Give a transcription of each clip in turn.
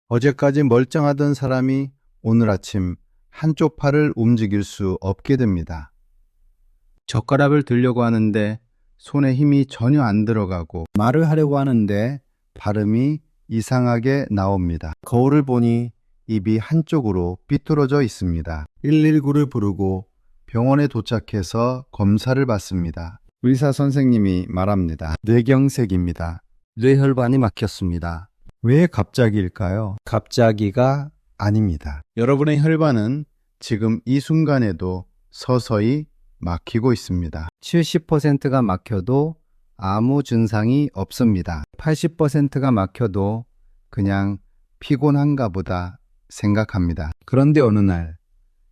어제까지 멀쩡하던 사람이 오늘 아침 한쪽 팔을 움직일 수 없게 됩니다. 젓가락을 들려고 하는데 손에 힘이 전혀 안 들어가고 말을 하려고 하는데 발음이 이상하게 나옵니다. 거울을 보니 입이 한쪽으로 삐뚤어져 있습니다. 119를 부르고 병원에 도착해서 검사를 받습니다. 의사 선생님이 말합니다. 뇌경색입니다. 뇌혈관이 막혔습니다. 왜 갑자기일까요? 갑자기가 아닙니다. 여러분의 혈관은 지금 이 순간에도 서서히 막히고 있습니다. 70%가 막혀도 아무 증상이 없습니다. 80%가 막혀도 그냥 피곤한가 보다 생각합니다. 그런데 어느 날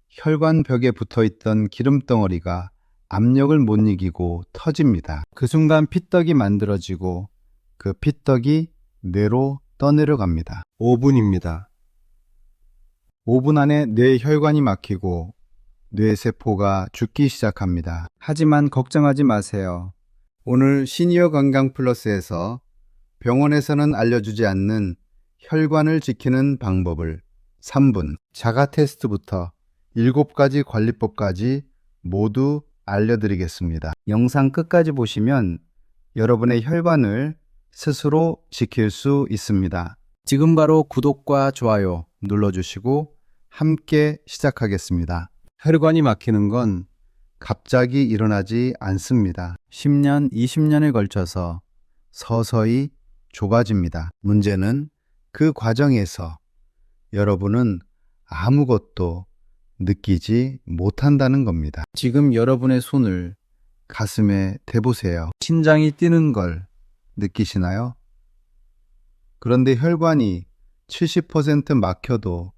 혈관 벽에 붙어있던 기름덩어리가 압력을 못 이기고 터집니다. 그 순간 피떡이 만들어지고 그 피떡이 뇌로 떠내려갑니다. 5분입니다. 5분 안에 뇌 혈관이 막히고 뇌세포가 죽기 시작합니다. 하지만 걱정하지 마세요. 오늘 시니어 건강 플러스에서 병원에서는 알려주지 않는 혈관을 지키는 방법을 3분, 자가 테스트부터 7가지 관리법까지 모두 알려드리겠습니다. 영상 끝까지 보시면 여러분의 혈관을 스스로 지킬 수 있습니다. 지금 바로 구독과 좋아요 눌러주시고 함께 시작하겠습니다. 혈관이 막히는 건 갑자기 일어나지 않습니다. 10년, 20년에 걸쳐서 서서히 좁아집니다. 문제는 그 과정에서 여러분은 아무것도 느끼지 못한다는 겁니다. 지금 여러분의 손을 가슴에 대보세요. 심장이 뛰는 걸 느끼시나요? 그런데 혈관이 70% 막혀도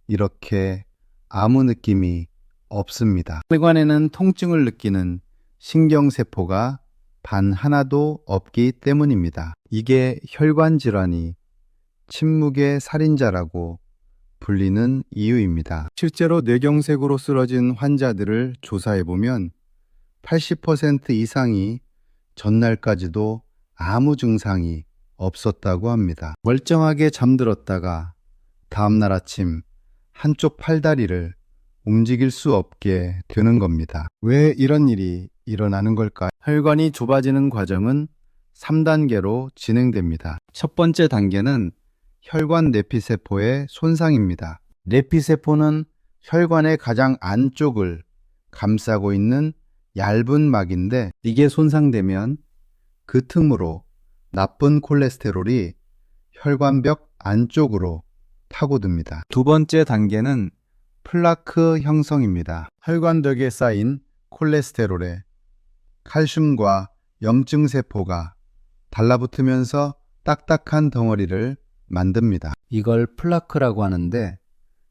이렇게 아무 느낌이 없습니다. 혈관에는 통증을 느끼는 신경세포가 단 하나도 없기 때문입니다. 이게 혈관 질환이 침묵의 살인자라고 불리는 이유입니다. 실제로 뇌경색으로 쓰러진 환자들을 조사해보면 80% 이상이 전날까지도 아무 증상이 없었다고 합니다. 멀쩡하게 잠들었다가 다음날 아침 한쪽 팔다리를 움직일 수 없게 되는 겁니다. 왜 이런 일이 일어나는 걸까요? 혈관이 좁아지는 과정은 3단계로 진행됩니다. 첫 번째 단계는 혈관 내피세포의 손상입니다. 내피세포는 혈관의 가장 안쪽을 감싸고 있는 얇은 막인데 이게 손상되면 그 틈으로 나쁜 콜레스테롤이 혈관벽 안쪽으로 타고듭니다. 두 번째 단계는 플라크 형성입니다. 혈관벽에 쌓인 콜레스테롤에 칼슘과 염증세포가 달라붙으면서 딱딱한 덩어리를 만듭니다. 이걸 플라크라고 하는데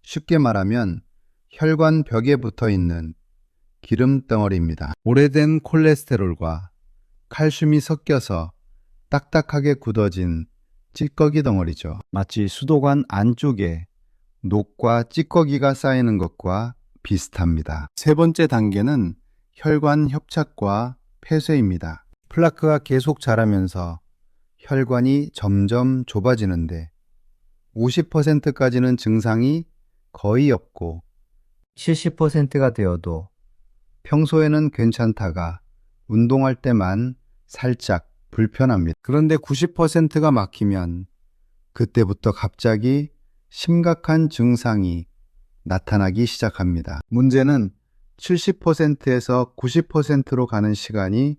쉽게 말하면 혈관 벽에 붙어 있는 기름 덩어리입니다. 오래된 콜레스테롤과 칼슘이 섞여서 딱딱하게 굳어진 찌꺼기 덩어리죠. 마치 수도관 안쪽에 녹과 찌꺼기가 쌓이는 것과 비슷합니다. 세 번째 단계는 혈관 협착과 폐쇄입니다. 플라크가 계속 자라면서 혈관이 점점 좁아지는데 50%까지는 증상이 거의 없고 70%가 되어도 평소에는 괜찮다가 운동할 때만 살짝 불편합니다. 그런데 90%가 막히면 그때부터 갑자기 심각한 증상이 나타나기 시작합니다. 문제는 70%에서 90%로 가는 시간이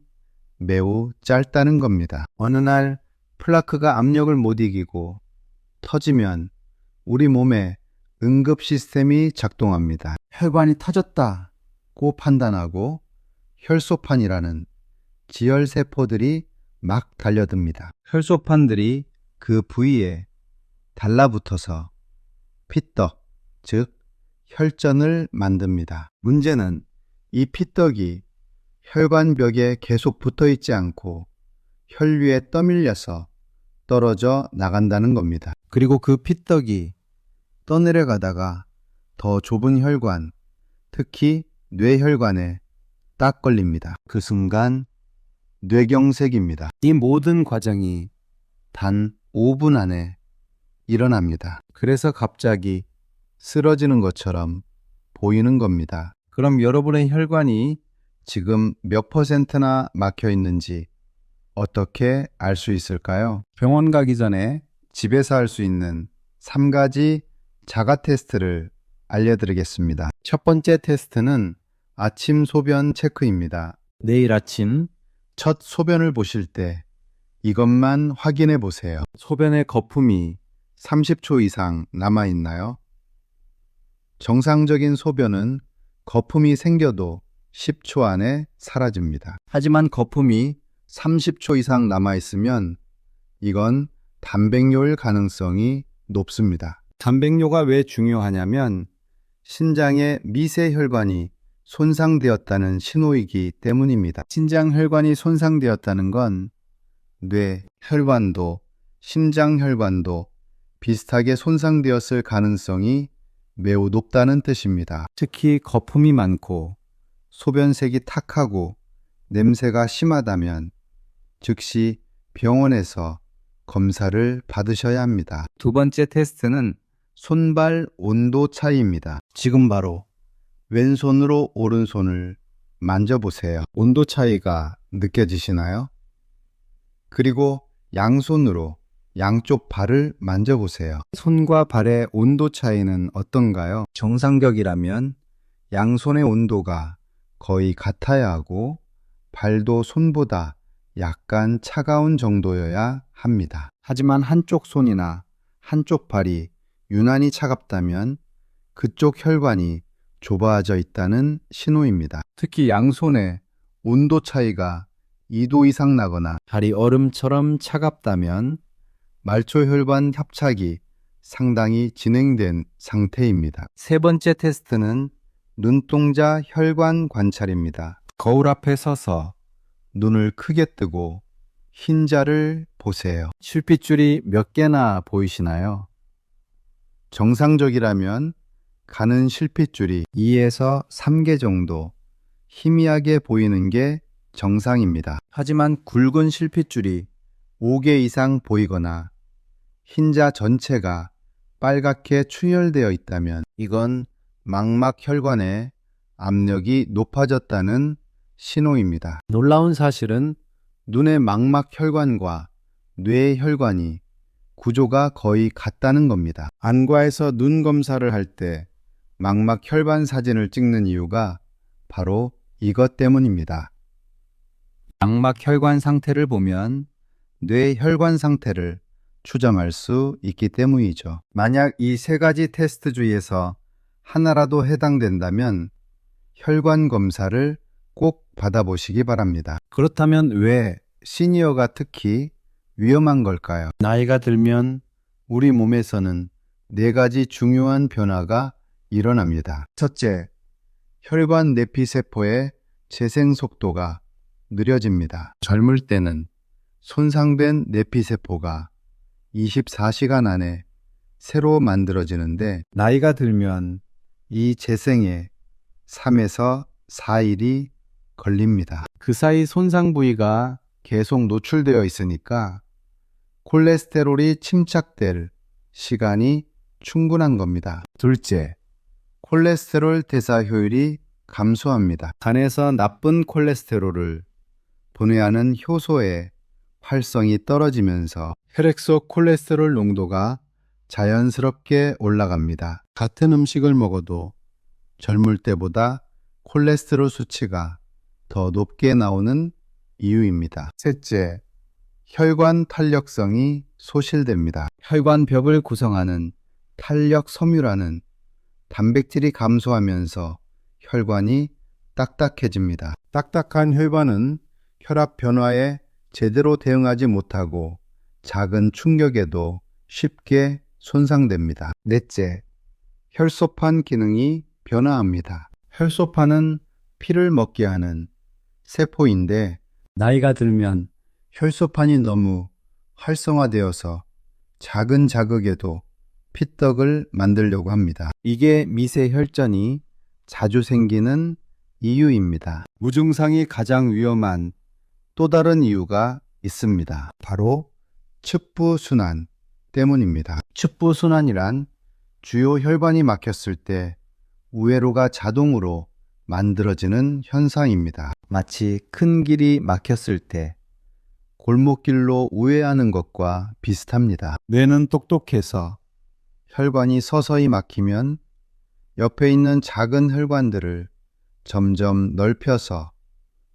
매우 짧다는 겁니다. 어느 날 플라크가 압력을 못 이기고 터지면 우리 몸에 응급 시스템이 작동합니다. 혈관이 터졌다고 판단하고 혈소판이라는 지혈세포들이 막 달려듭니다. 혈소판들이 그 부위에 달라붙어서 피떡, 즉 혈전을 만듭니다. 문제는 이 피떡이 혈관벽에 계속 붙어있지 않고 혈류에 떠밀려서 떨어져 나간다는 겁니다. 그리고 그 피떡이 떠내려가다가 더 좁은 혈관, 특히 뇌혈관에 딱 걸립니다. 그 순간 뇌경색입니다. 이 모든 과정이 단 5분 안에 일어납니다. 그래서 갑자기 쓰러지는 것처럼 보이는 겁니다. 그럼 여러분의 혈관이 지금 몇 %나 막혀 있는지 어떻게 알 수 있을까요? 병원 가기 전에 집에서 할 수 있는 3가지 자가 테스트를 알려드리겠습니다. 첫 번째 테스트는 아침 소변 체크입니다. 내일 아침 첫 소변을 보실 때 이것만 확인해 보세요. 소변의 거품이 30초 이상 남아 있나요? 정상적인 소변은 거품이 생겨도 10초 안에 사라집니다. 하지만 거품이 30초 이상 남아 있으면 이건 단백뇨일 가능성이 높습니다. 단백뇨가 왜 중요하냐면 신장의 미세 혈관이 손상되었다는 신호이기 때문입니다. 신장 혈관이 손상되었다는 건 뇌 혈관도 심장 혈관도 비슷하게 손상되었을 가능성이 매우 높다는 뜻입니다. 특히 거품이 많고 소변색이 탁하고 냄새가 심하다면 즉시 병원에서 검사를 받으셔야 합니다. 두 번째 테스트는 손발 온도 차이입니다. 지금 바로 왼손으로 오른손을 만져보세요. 온도 차이가 느껴지시나요? 그리고 양손으로 양쪽 발을 만져보세요. 손과 발의 온도 차이는 어떤가요? 정상적이라면 양손의 온도가 거의 같아야 하고 발도 손보다 약간 차가운 정도여야 합니다. 하지만 한쪽 손이나 한쪽 발이 유난히 차갑다면 그쪽 혈관이 좁아져 있다는 신호입니다. 특히 양손의 온도 차이가 2도 이상 나거나 발이 얼음처럼 차갑다면 말초혈관 협착이 상당히 진행된 상태입니다. 세 번째 테스트는 눈동자 혈관 관찰입니다. 거울 앞에 서서 눈을 크게 뜨고 흰자를 보세요. 실핏줄이 몇 개나 보이시나요? 정상적이라면 가는 실핏줄이 2에서 3개 정도 희미하게 보이는 게 정상입니다. 하지만 굵은 실핏줄이 5개 이상 보이거나 흰자 전체가 빨갛게 충혈되어 있다면 이건 망막 혈관의 압력이 높아졌다는 신호입니다. 놀라운 사실은 눈의 망막 혈관과 뇌 혈관이 구조가 거의 같다는 겁니다. 안과에서 눈 검사를 할 때 망막 혈관 사진을 찍는 이유가 바로 이것 때문입니다. 망막 혈관 상태를 보면 뇌 혈관 상태를 추정할 수 있기 때문이죠. 만약 이 세 가지 테스트 중에서 하나라도 해당된다면 혈관 검사를 꼭 받아보시기 바랍니다. 그렇다면 왜 시니어가 특히 위험한 걸까요? 나이가 들면 우리 몸에서는 4가지 중요한 변화가 일어납니다. 첫째, 혈관 내피세포의 재생 속도가 느려집니다. 젊을 때는 손상된 내피세포가 24시간 안에 새로 만들어지는데 나이가 들면 이 재생에 3에서 4일이 걸립니다. 그 사이 손상 부위가 계속 노출되어 있으니까 콜레스테롤이 침착될 시간이 충분한 겁니다. 둘째, 콜레스테롤 대사 효율이 감소합니다. 간에서 나쁜 콜레스테롤을 분해하는 효소의 활성이 떨어지면서 혈액 속 콜레스테롤 농도가 자연스럽게 올라갑니다. 같은 음식을 먹어도 젊을 때보다 콜레스테롤 수치가 더 높게 나오는 이유입니다. 셋째, 혈관 탄력성이 소실됩니다. 혈관벽을 구성하는 탄력 섬유라는 단백질이 감소하면서 혈관이 딱딱해집니다. 딱딱한 혈관은 혈압 변화에 제대로 대응하지 못하고 작은 충격에도 쉽게 손상됩니다. 넷째, 혈소판 기능이 변화합니다. 혈소판은 피를 먹게 하는 세포인데 나이가 들면 혈소판이 너무 활성화되어서 작은 자극에도 피떡을 만들려고 합니다. 이게 미세혈전이 자주 생기는 이유입니다. 무증상이 가장 위험한 또 다른 이유가 있습니다. 바로 척부순환 때문입니다. 척부순환이란 주요 혈관이 막혔을 때 우회로가 자동으로 만들어지는 현상입니다. 마치 큰 길이 막혔을 때 골목길로 우회하는 것과 비슷합니다. 뇌는 똑똑해서 혈관이 서서히 막히면 옆에 있는 작은 혈관들을 점점 넓혀서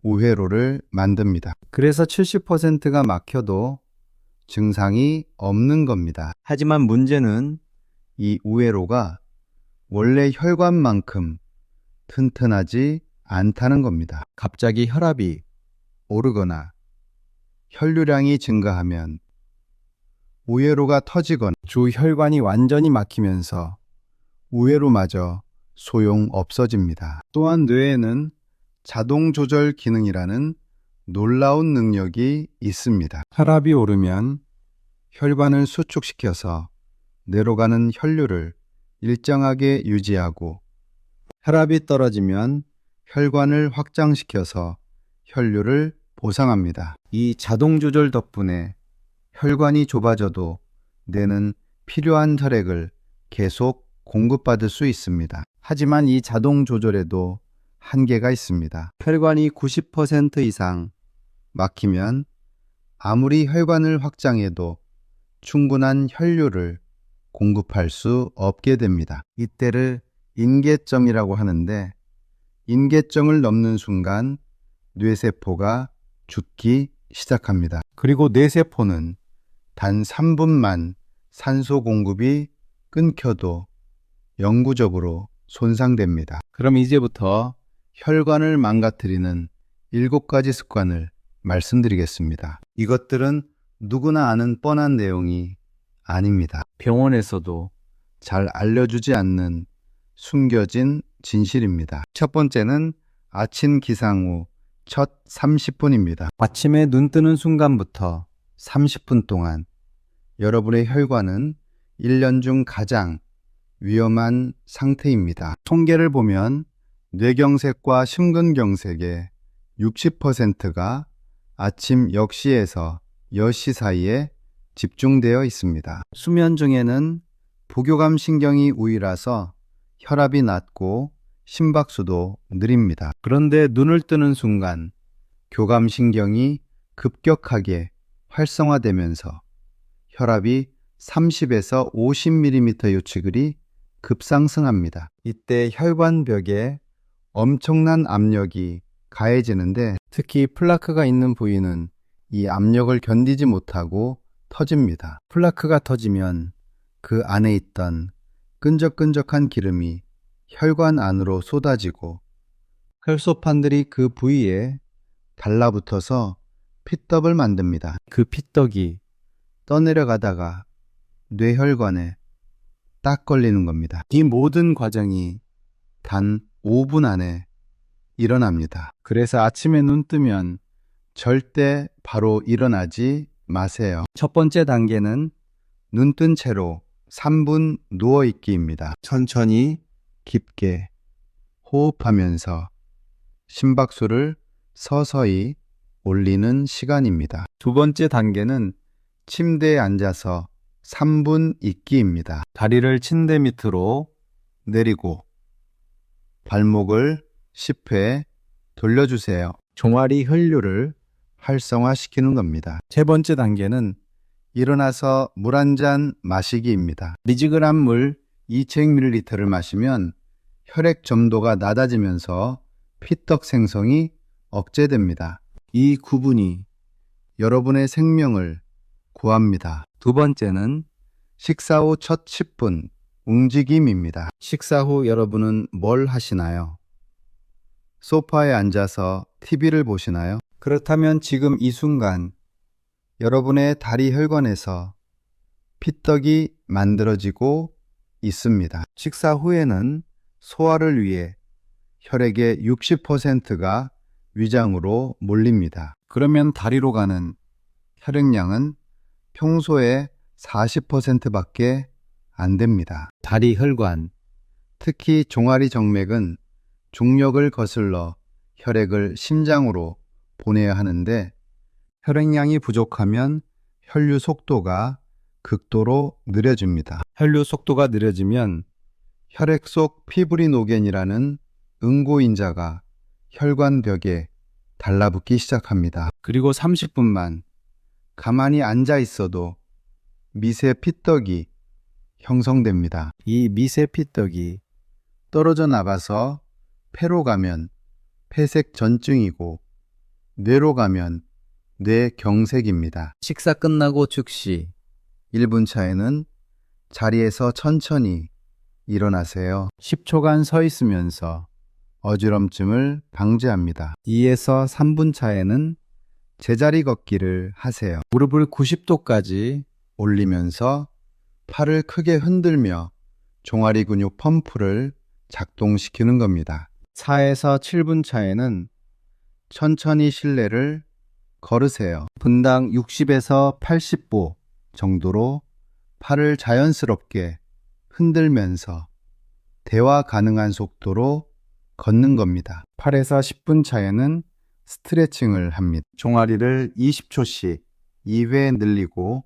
우회로를 만듭니다. 그래서 70%가 막혀도 증상이 없는 겁니다. 하지만 문제는 이 우회로가 원래 혈관만큼 튼튼하지 않다는 겁니다. 갑자기 혈압이 오르거나 혈류량이 증가하면 우회로가 터지거나 주 혈관이 완전히 막히면서 우회로마저 소용 없어집니다. 또한 뇌에는 자동 조절 기능이라는 놀라운 능력이 있습니다. 혈압이 오르면 혈관을 수축시켜서 뇌로 가는 혈류를 일정하게 유지하고 혈압이 떨어지면 혈관을 확장시켜서 혈류를 보상합니다. 이 자동 조절 덕분에 혈관이 좁아져도 뇌는 필요한 혈액을 계속 공급받을 수 있습니다. 하지만 이 자동 조절에도 한계가 있습니다. 혈관이 90% 이상 막히면 아무리 혈관을 확장해도 충분한 혈류를 공급할 수 없게 됩니다. 이때를 인계점이라고 하는데 인계점을 넘는 순간 뇌세포가 죽기 시작합니다. 그리고 뇌세포는 단 3분만 산소 공급이 끊겨도 영구적으로 손상됩니다. 그럼 이제부터 혈관을 망가뜨리는 7가지 습관을 말씀드리겠습니다. 이것들은 누구나 아는 뻔한 내용이 아닙니다. 병원에서도 잘 알려주지 않는 숨겨진 진실입니다. 첫 번째는 아침 기상 후 첫 30분입니다. 아침에 눈 뜨는 순간부터 30분 동안 여러분의 혈관은 1년 중 가장 위험한 상태입니다. 통계를 보면 뇌경색과 심근경색의 60%가 아침 0시에서 10시 사이에 집중되어 있습니다. 수면 중에는 부교감 신경이 우위라서 혈압이 낮고 심박수도 느립니다. 그런데 눈을 뜨는 순간 교감 신경이 급격하게 활성화되면서 혈압이 30에서 50mm 요치글이 급상승합니다. 이때 혈관벽에 엄청난 압력이 가해지는데 특히 플라크가 있는 부위는 이 압력을 견디지 못하고 터집니다. 플라크가 터지면 그 안에 있던 끈적끈적한 기름이 혈관 안으로 쏟아지고 혈소판들이 그 부위에 달라붙어서 피떡을 만듭니다. 그 피떡이 떠내려가다가 뇌혈관에 딱 걸리는 겁니다. 이 모든 과정이 단 5분 안에 일어납니다. 그래서 아침에 눈 뜨면 절대 바로 일어나지 마세요. 첫 번째 단계는 눈 뜬 채로 3분 누워있기입니다. 천천히 깊게 호흡하면서 심박수를 서서히 올리는 시간입니다. 두 번째 단계는 침대에 앉아서 3분 있기입니다. 다리를 침대 밑으로 내리고 발목을 10회 돌려주세요. 종아리 혈류를 활성화시키는 겁니다. 세 번째 단계는 일어나서 물 한 잔 마시기입니다. 미지근한 물 2000ml를 마시면 혈액 점도가 낮아지면서 피떡 생성이 억제됩니다. 이 구분이 여러분의 생명을 구합니다. 두 번째는 식사 후 첫 10분 움직임입니다. 식사 후 여러분은 뭘 하시나요? 소파에 앉아서 TV를 보시나요? 그렇다면 지금 이 순간 여러분의 다리 혈관에서 피떡이 만들어지고 있습니다. 식사 후에는 소화를 위해 혈액의 60%가 위장으로 몰립니다. 그러면 다리로 가는 혈액량은 평소에 40%밖에 안 됩니다. 다리 혈관, 특히 종아리 정맥은 중력을 거슬러 혈액을 심장으로 보내야 하는데 혈액량이 부족하면 혈류 속도가 극도로 느려집니다. 혈류 속도가 느려지면 혈액 속 피브리노겐이라는 응고인자가 혈관벽에 달라붙기 시작합니다. 그리고 30분만 가만히 앉아 있어도 미세 피떡이 형성됩니다. 이 미세 피떡이 떨어져 나가서 폐로 가면 폐색 전증이고 뇌로 가면 뇌경색입니다. 식사 끝나고 즉시 1분 차에는 자리에서 천천히 일어나세요. 10초간 서 있으면서 어지럼증을 방지합니다. 2에서 3분 차에는 제자리 걷기를 하세요. 무릎을 90도까지 올리면서 팔을 크게 흔들며 종아리 근육 펌프를 작동시키는 겁니다. 4에서 7분 차에는 천천히 실내를 걸으세요. 분당 60에서 80보 정도로 팔을 자연스럽게 흔들면서 대화 가능한 속도로 걷는 겁니다. 8에서 10분 차에는 스트레칭을 합니다. 종아리를 20초씩 2회 늘리고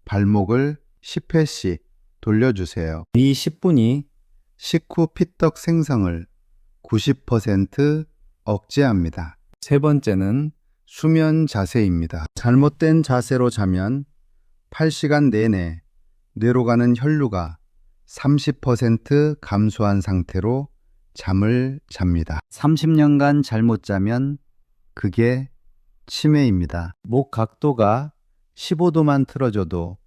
발목을 10회씩 돌려주세요. 이 10분이 식후 피떡 생성을 90% 억제합니다. 세 번째는 수면 자세입니다. 잘못된 자세로 자면 8시간 내내 뇌로 가는 혈류가 30% 감소한 상태로 잠을 잡니다. 30년간 잘못 자면 그게 치매입니다. 목 각도가 15도만 틀어져도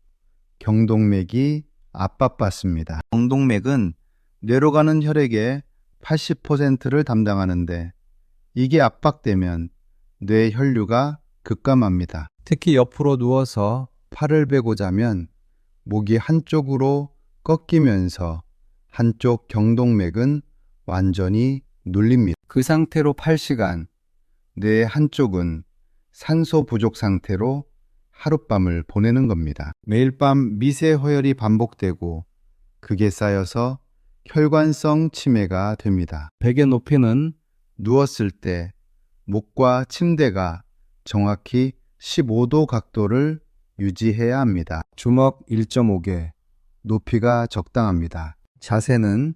경동맥이 압박받습니다. 경동맥은 뇌로 가는 혈액의 80%를 담당하는데 이게 압박되면 뇌 혈류가 급감합니다. 특히 옆으로 누워서 팔을 베고 자면 목이 한쪽으로 꺾이면서 한쪽 경동맥은 완전히 눌립니다. 그 상태로 8시간, 뇌의 한쪽은 산소 부족 상태로 하룻밤을 보내는 겁니다. 매일 밤 미세 허혈이 반복되고 그게 쌓여서 혈관성 치매가 됩니다. 베개 높이는 누웠을 때 목과 침대가 정확히 15도 각도를 유지해야 합니다. 주먹 1.5개, 높이가 적당합니다. 자세는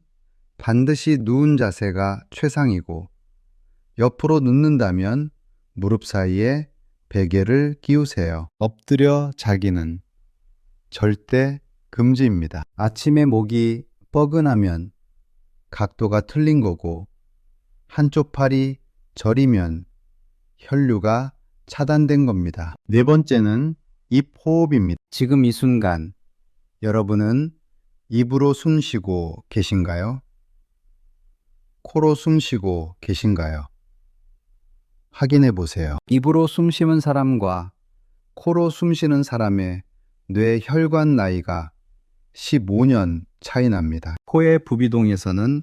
반드시 누운 자세가 최상이고 옆으로 눕는다면 무릎 사이에 베개를 끼우세요. 엎드려 자기는 절대 금지입니다. 아침에 목이 뻐근하면 각도가 틀린 거고 한쪽 팔이 저리면 혈류가 차단된 겁니다. 네 번째는 입 호흡입니다. 지금 이 순간 여러분은 입으로 숨 쉬고 계신가요? 코로 숨 쉬고 계신가요? 확인해 보세요. 입으로 숨 쉬는 사람과 코로 숨 쉬는 사람의 뇌 혈관 나이가 15년 차이 납니다. 코의 부비동에서는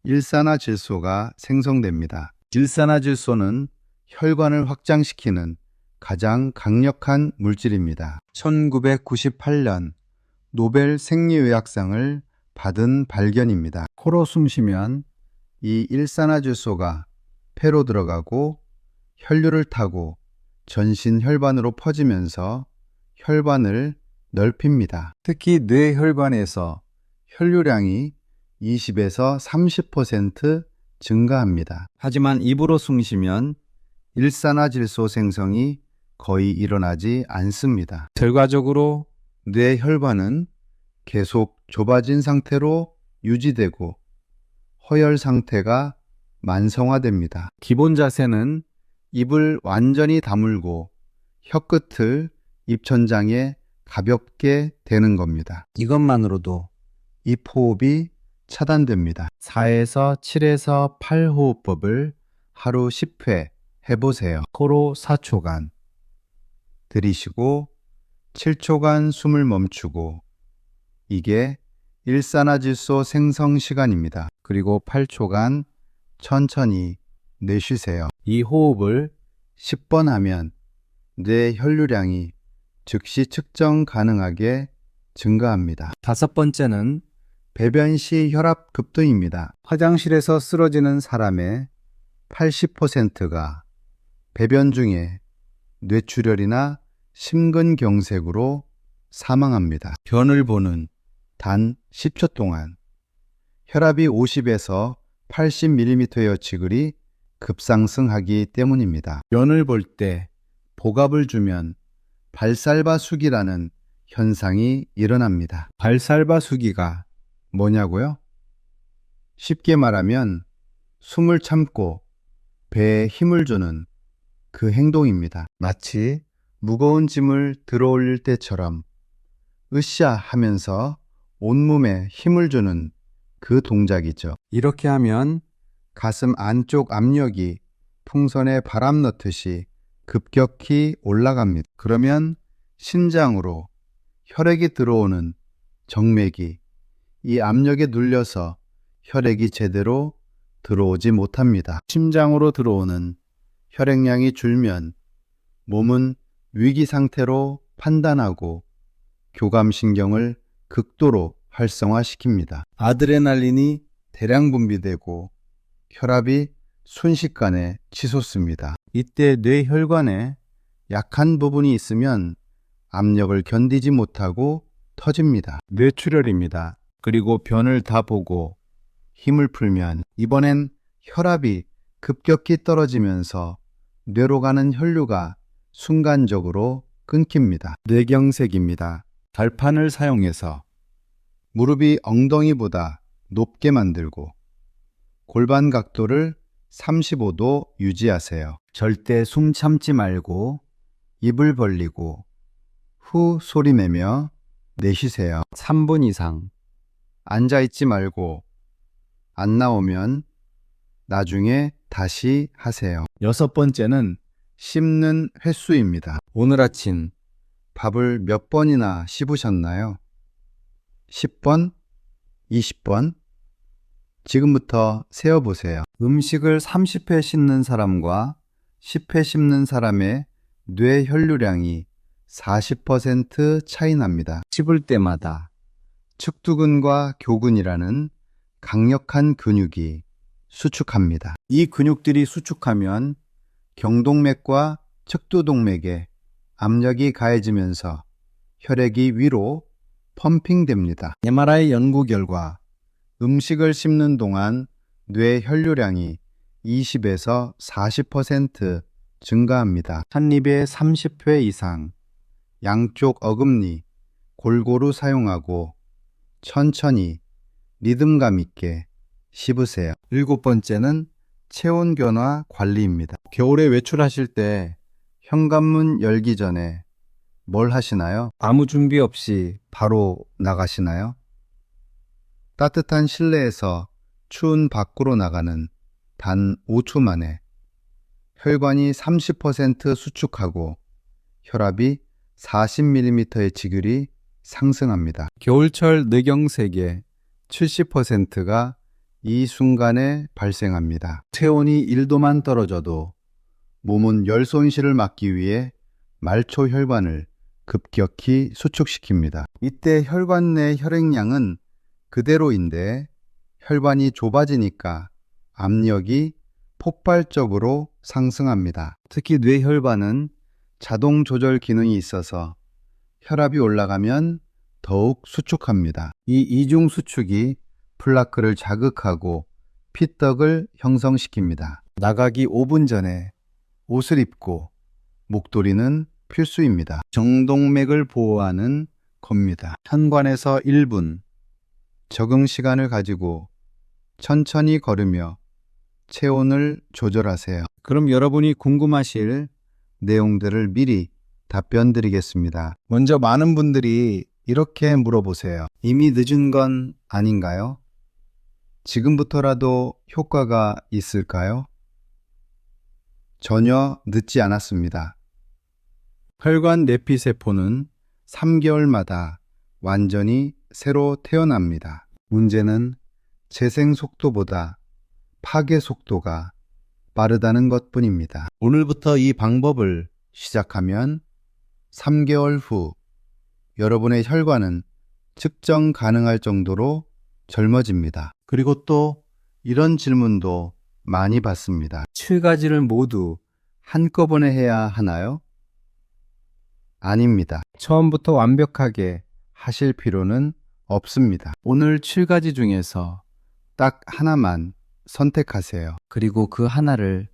일산화질소가 생성됩니다. 일산화질소는 혈관을 확장시키는 가장 강력한 물질입니다. 1998년 노벨 생리의학상을 받은 발견입니다. 코로 숨 쉬면 이 일산화질소가 폐로 들어가고 혈류를 타고 전신 혈관으로 퍼지면서 혈관을 넓힙니다. 특히 뇌혈관에서 혈류량이 20에서 30% 증가합니다. 하지만 입으로 숨 쉬면 일산화질소 생성이 거의 일어나지 않습니다. 결과적으로 뇌혈관은 계속 좁아진 상태로 유지되고 허혈 상태가 만성화됩니다. 기본 자세는 입을 완전히 다물고 혀끝을 입천장에 가볍게 대는 겁니다. 이것만으로도 입 호흡이 차단됩니다. 4에서 7에서 8 호흡법을 하루 10회 해보세요. 코로 4초간 들이쉬고 7초간 숨을 멈추고 이게 일산화질소 생성 시간입니다. 그리고 8초간 천천히 내쉬세요. 이 호흡을 10번 하면 뇌 혈류량이 즉시 측정 가능하게 증가합니다. 다섯 번째는 배변 시 혈압 급등입니다. 화장실에서 쓰러지는 사람의 80%가 배변 중에 뇌출혈이나 심근경색으로 사망합니다. 변을 보는 단 10초 동안 혈압이 50에서 80mm의 지글이 급상승하기 때문입니다. 변을 볼 때 복압을 주면 발살바수기라는 현상이 일어납니다. 발살바수기가 뭐냐고요? 쉽게 말하면 숨을 참고 배에 힘을 주는 그 행동입니다. 마치 무거운 짐을 들어올릴 때처럼 으쌰 하면서 온몸에 힘을 주는 그 동작이죠. 이렇게 하면 가슴 안쪽 압력이 풍선에 바람 넣듯이 급격히 올라갑니다. 그러면 신장으로 혈액이 들어오는 정맥이 이 압력에 눌려서 혈액이 제대로 들어오지 못합니다. 심장으로 들어오는 혈액량이 줄면 몸은 위기 상태로 판단하고 교감신경을 극도로 활성화시킵니다. 아드레날린이 대량 분비되고 혈압이 순식간에 치솟습니다. 이때 뇌혈관에 약한 부분이 있으면 압력을 견디지 못하고 터집니다. 뇌출혈입니다. 그리고 변을 다 보고 힘을 풀면 이번엔 혈압이 급격히 떨어지면서 뇌로 가는 혈류가 순간적으로 끊깁니다. 뇌경색입니다. 발판을 사용해서 무릎이 엉덩이보다 높게 만들고 골반 각도를 35도 유지하세요. 절대 숨 참지 말고 입을 벌리고 후 소리 내며 내쉬세요. 3분 이상 앉아있지 말고 안 나오면 나중에 다시 하세요. 6번째는 씹는 횟수입니다. 오늘 아침 밥을 몇 번이나 씹으셨나요? 10번? 20번? 지금부터 세어보세요. 음식을 30회 씹는 사람과 10회 씹는 사람의 뇌 혈류량이 40% 차이 납니다. 씹을 때마다 측두근과 교근이라는 강력한 근육이 수축합니다. 이 근육들이 수축하면 경동맥과 측두동맥에 압력이 가해지면서 혈액이 위로 펌핑됩니다. MRI 연구 결과 음식을 씹는 동안 뇌 혈류량이 20에서 40% 증가합니다. 한 입에 30회 이상 양쪽 어금니 골고루 사용하고 천천히 리듬감 있게 씹으세요. 7번째는 체온 변화 관리입니다. 겨울에 외출하실 때 현관문 열기 전에 뭘 하시나요? 아무 준비 없이 바로 나가시나요? 따뜻한 실내에서 추운 밖으로 나가는 단 5초 만에 혈관이 30% 수축하고 혈압이 40mm의 지글이 상승합니다. 겨울철 뇌경색의 70%가 이 순간에 발생합니다. 체온이 1도만 떨어져도 몸은 열 손실을 막기 위해 말초 혈관을 급격히 수축시킵니다. 이때 혈관 내 혈액량은 그대로인데 혈관이 좁아지니까 압력이 폭발적으로 상승합니다. 특히 뇌혈관은 자동 조절 기능이 있어서 혈압이 올라가면 더욱 수축합니다. 이 이중 수축이 플라크를 자극하고 피떡을 형성시킵니다. 나가기 5분 전에 옷을 입고 목도리는 필수입니다. 정동맥을 보호하는 겁니다. 현관에서 1분 적응 시간을 가지고 천천히 걸으며 체온을 조절하세요. 그럼 여러분이 궁금하실 내용들을 미리 답변 드리겠습니다. 먼저 많은 분들이 이렇게 물어보세요. 이미 늦은 건 아닌가요? 지금부터라도 효과가 있을까요? 전혀 늦지 않았습니다. 혈관 내피세포는 3개월마다 완전히 새로 태어납니다. 문제는 재생 속도보다 파괴 속도가 빠르다는 것뿐입니다. 오늘부터 이 방법을 시작하면 3개월 후 여러분의 혈관은 측정 가능할 정도로 젊어집니다. 그리고 또 이런 질문도 많이 받습니다. 7가지를 모두 한꺼번에 해야 하나요? 아닙니다. 처음부터 완벽하게 하실 필요는 없습니다. 오늘 7가지 중에서 딱 하나만 선택하세요. 그리고 그 하나를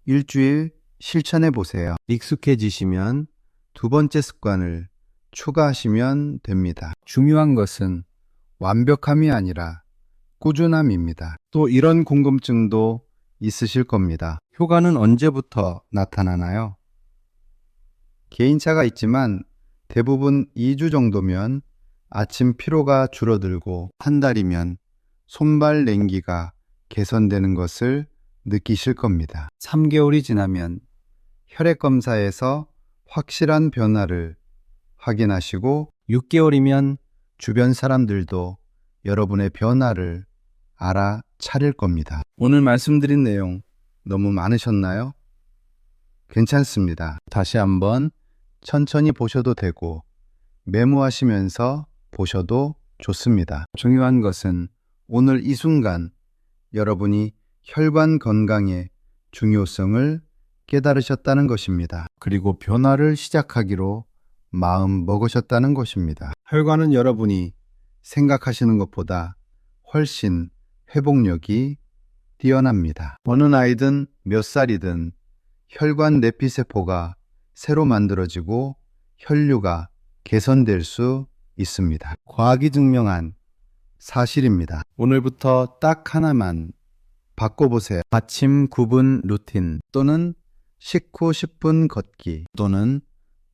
일주일 실천해 보세요. 익숙해지시면 두 번째 습관을 추가하시면 됩니다. 중요한 것은 완벽함이 아니라 꾸준함입니다. 또 이런 궁금증도 있으실 겁니다. 효과는 언제부터 나타나나요? 개인차가 있지만 대부분 2주 정도면 아침 피로가 줄어들고 한 달이면 손발 냉기가 개선되는 것을 느끼실 겁니다. 3개월이 지나면 혈액 검사에서 확실한 변화를 확인하시고 6개월이면 주변 사람들도 여러분의 변화를 알아차릴 겁니다. 오늘 말씀드린 내용 너무 많으셨나요? 괜찮습니다. 다시 한번 천천히 보셔도 되고 메모하시면서 보셔도 좋습니다. 중요한 것은 오늘 이 순간 여러분이 혈관 건강의 중요성을 깨달으셨다는 것입니다. 그리고 변화를 시작하기로 마음 먹으셨다는 것입니다. 혈관은 여러분이 생각하시는 것보다 훨씬 회복력이 뛰어납니다. 어느 나이든 몇 살이든 혈관 내피세포가 새로 만들어지고 혈류가 개선될 수 있습니다. 과학이 증명한 사실입니다. 오늘부터 딱 하나만 바꿔보세요. 아침 9분 루틴 또는 식후 10분 걷기 또는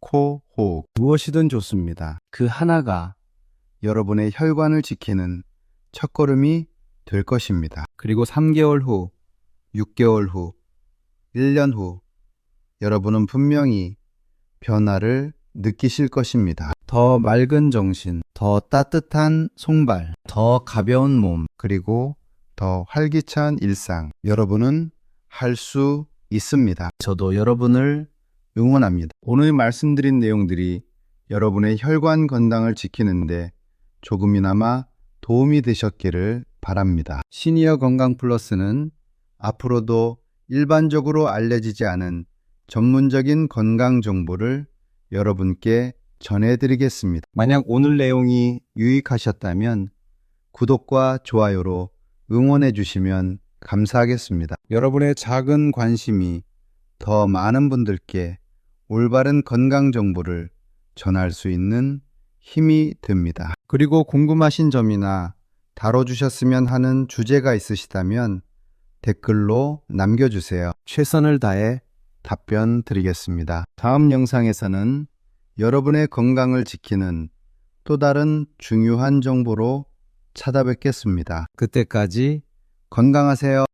코 호흡 무엇이든 좋습니다. 그 하나가 여러분의 혈관을 지키는 첫걸음이 될 것입니다. 그리고 3개월 후, 6개월 후, 1년 후 여러분은 분명히 변화를 느끼실 것입니다. 더 맑은 정신, 더 따뜻한 손발, 더 가벼운 몸, 그리고 더 활기찬 일상 여러분은 할 수 있습니다. 저도 여러분을 응원합니다. 오늘 말씀드린 내용들이 여러분의 혈관 건강을 지키는데 조금이나마 도움이 되셨기를 바랍니다. 시니어 건강 플러스는 앞으로도 일반적으로 알려지지 않은 전문적인 건강 정보를 여러분께 전해드리겠습니다. 만약 오늘 내용이 유익하셨다면 구독과 좋아요로 응원해 주시면 감사하겠습니다. 여러분의 작은 관심이 더 많은 분들께 올바른 건강 정보를 전할 수 있는 힘이 됩니다. 그리고 궁금하신 점이나 다뤄주셨으면 하는 주제가 있으시다면 댓글로 남겨주세요. 최선을 다해 답변 드리겠습니다. 다음 영상에서는 여러분의 건강을 지키는 또 다른 중요한 정보로 찾아뵙겠습니다. 그때까지 건강하세요.